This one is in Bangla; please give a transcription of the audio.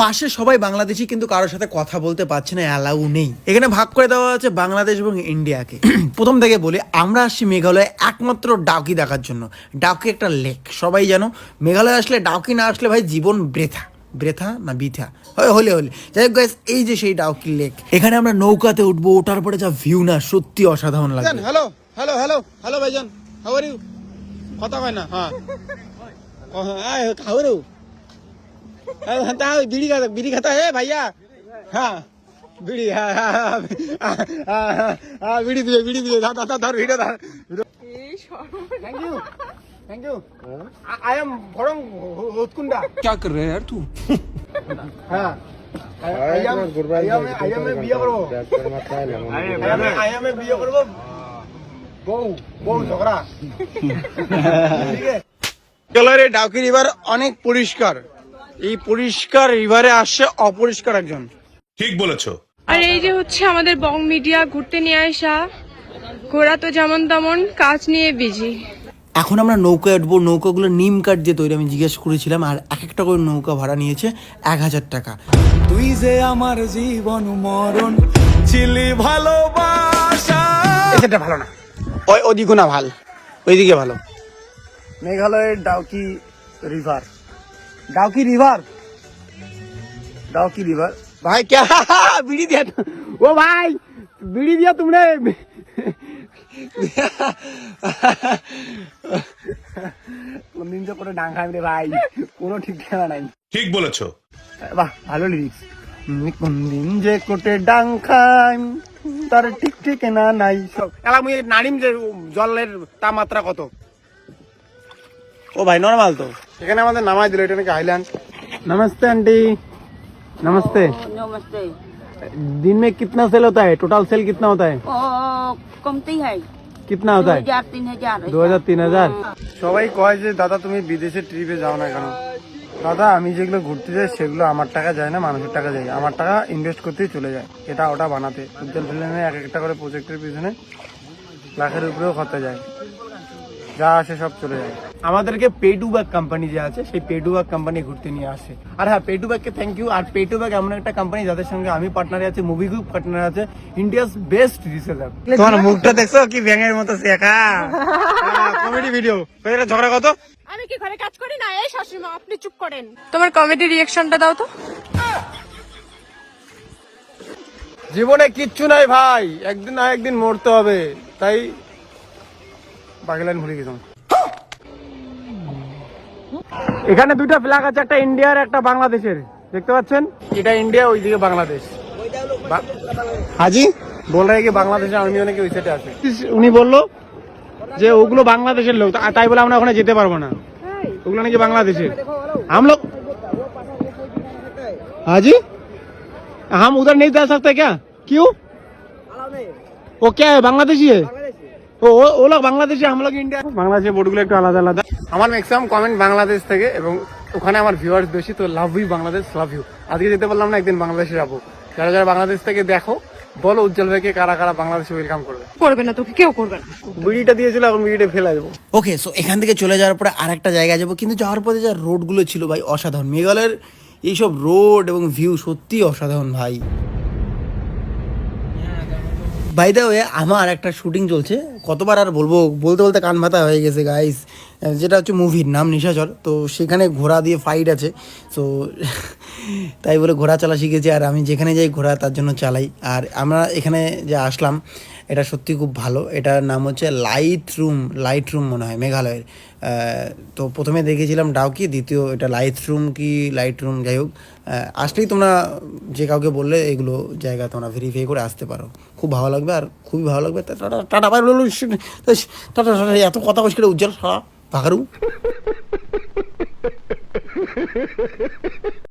পাশে সবাই বাংলাদেশি, কিন্তু কারোর সাথে কথা বলতে পারছে না, অ্যালাউ নেই। এখানে ভাগ করে দেওয়া আছে বাংলাদেশ এবং ইন্ডিয়াকে। প্রথম থেকে বলি, আমরা আসছি মেঘালয়ে একমাত্র ডাউকি দেখার জন্য। ডাউকি একটা লেক, সবাই জানো। মেঘালয় আসলে ডাউকি না আসলে ভাই জীবন বৃথা। বৃথা না বিথা হলে যাই হোক গাইস, এই যে সেই ডাউকি লেক, এখানে আমরা নৌকাতে উঠবো। ওঠার পরে যা ভিউ না, সত্যি অসাধারণ লাগবে। হ্যালো হ্যালো হ্যালো হ্যালো ভাইজান, হাউ আর ইউ? কথা কয় না। হ্যাঁ হাউ আর ইউ? बीड़ी खाता है भैया? हाँ बीड़ी, हाँ बीड़ी दिए धर वीडियो धर। Thank you I am from Hotkunda. क्या कर रहे हैं यार तू? हाँ आई एम बिया करबो, आई एम बिया करबो বউ ঝগড়া। ঠিক আছে, মেঘালয়ের ডাউকি রিভার অনেক পরিষ্কার। এই পরিষ্কার রিভারে আসছে অপরিষ্কার একজন। ঠিক বলেছো। আর এই যে হচ্ছে আমাদের বং মিডিয়া ঘুরতে নিয়ে আসা। ঘোরা তো যেমন তেমন, কাজ নিয়ে বিজি। এখন আমরা নৌকায় উঠবো। নৌকাগুলো নিম কাঠ দিয়ে তৈরি, আমি জিজ্ঞেস করেছিলাম। আর এক একটা করে নৌকা ভাড়া নিয়েছে 1000 টাকা। তুই যে আমার জীবন মরণ ছিলি ভালোবাসা। এটা ভালো না, ওদিকে না ভাল, ওইদিকে ভালো। মেঘালয়ের ডাউকি রিভার, डाउकी रिवर भाई। क्या बीड़ी दिया? ओ भाई बीड़ी दिया तुमने? নিঞ্জা করে ডাং খাই রে ভাই, কোনো ঠিক ঠিকানা নাই। ঠিক বলেছো। বাহ, ভালো লিরিক্স। কোন দিন যে কোটে ডাং খাই তার ঠিক ঠিকানা নাই। সব এলা মুই নানিম যে জলের তাপমাত্রা কত? ও ভাই নরমাল তো। এখানে আমাদের নামাই দিল, এটা নাকি আইল্যান্ড। नमस्ते आंटी। नमस्ते। नमस्ते। दिन में कितना सेल होता है? टोटल सेल कितना होता है? कमती है। कितना होता है? 2000-3000। 2000-3000। সবাই কয় যে দাদা তুমি বিদেশে ট্রিপে যাও না কেন? দাদা আমি যেগুলো ঘুরতে যাই সেগুলো আমার টাকা যায় না, মানুষের টাকা যায়। আমার টাকা ইনভেস্ট করতেই চলে যায় এটা ওটা বানাতে। উজ্জ্বল ফিল্মে এক একটা করে প্রজেক্টের পিছনে লাখের উপরেও খরচা যায়, যা আসে সব চলে যায়। আমাদেরকে পেটুব্যাগ কোম্পানি যে আছে, সেই পেটুব্যাগ কোম্পানি ঘুরতে নিয়ে আসে। আর হ্যাঁ, পেটুব্যাগকে থ্যাংক ইউ। আর পেটুব্যাগ এমন একটা কোম্পানি যাদের সঙ্গে আমি পার্টনারে আছে, মুভি গ্রুপ পার্টনার আছে, ইন্ডিয়াস বেস্ট রিসেলার। তোমার মুখটা দেখছো কি ব্যাঙের মতো শেখা, কমেডি ভিডিও। ঝগড়া কত? আমি কি ঘরে কাজ করি না? এই শাশুড়ি মা, আপনি চুপ করেন। তোমার কমেডি রিঅ্যাকশনটা দাও তো। জীবনে কিচ্ছু নাই ভাই, একদিন না একদিন মরতে হবে, তাই বাকি লাইন ভুলে গেছিলাম। এখানে দুইটা ফ্ল্যাগ আছে, একটা ইন্ডিয়ার একটা বাংলাদেশের, দেখতে পাচ্ছেন? এটা ইন্ডিয়া, ওইদিকে বাংলাদেশ। হাজি বল রে কি বাংলাদেশের আর্মি অনেকে ওই সাইডে আছে। উনি বললো যে ওগুলো বাংলাদেশের লোক, তাই বলে আমরা ওখানে যেতে পারবো না, ওগুলো নাকি বাংলাদেশের। हम लोग हाजी हम उधर नहीं जा सकते क्या? क्यों? वो क्या है, बांग्लादेशी है? ও লোক বাংলাদেশি, हम लोग इंडिया। বাংলাদেশের বোর্ডগুলো একটু আলাদা আলাদা। আমার ম্যাক্সিমাম কমেন্ট বাংলাদেশ থেকে, এবং ওখানে আমার ভিউয়ার্স বেশি, তো love you Bangladesh, love you. আজকে যেতে পারলাম না, একদিন বাংলাদেশে যাবো। যারা যারা বাংলাদেশ থেকে দেখো, বলো উজ্জ্বল ভাইকে কারা কারা বাংলাদেশে ওয়েলকাম করবে। করবে না, তোকে কেউ করবে না। বিড়িটা দিয়েছিল, এখন বিড়িটা ফেলে দেবো। ওকে, সো এখান থেকে চলে যাওয়ার পরে আরেকটা জায়গায় যাবো, কিন্তু যাওয়ার পথে যা রোডগুলো ছিল ভাই অসাধারণ। মেঘালয়ের এইসব রোড এবং ভিউ সত্যি অসাধারণ ভাই। বাই দ্য ওয়ে, আমার একটা শুটিং চলছে, কতবার আর বলবো, বলতে বলতে কান ভাতা হয়ে গেছে গাইস। যেটা হচ্ছে মুভির নাম নিশাচর। তো সেখানে ঘোড়া দিয়ে ফাইট আছে, তো তাই বলে ঘোড়া চালা শিখেছি। আর আমি যেখানে যাই ঘোড়া তার জন্য চালাই। আর আমরা এখানে যে আসলাম, এটা সত্যি খুব ভালো। এটার নাম হচ্ছে লাইট রুম মনে হয় মেঘালয়ের। তো প্রথমে দেখেছিলাম ডাউকি, দ্বিতীয় এটা লাইট রুম, যাই হোক। আসলেই তোমরা যে কাউকে বললে এগুলো জায়গা তোমরা ভেরিফাই করে আসতে পারো, খুব ভালো লাগবে। আর খুবই ভালো লাগবে। টাটা টাটা, এত কথা কইস করে উজ্জ্বল ভাগারু।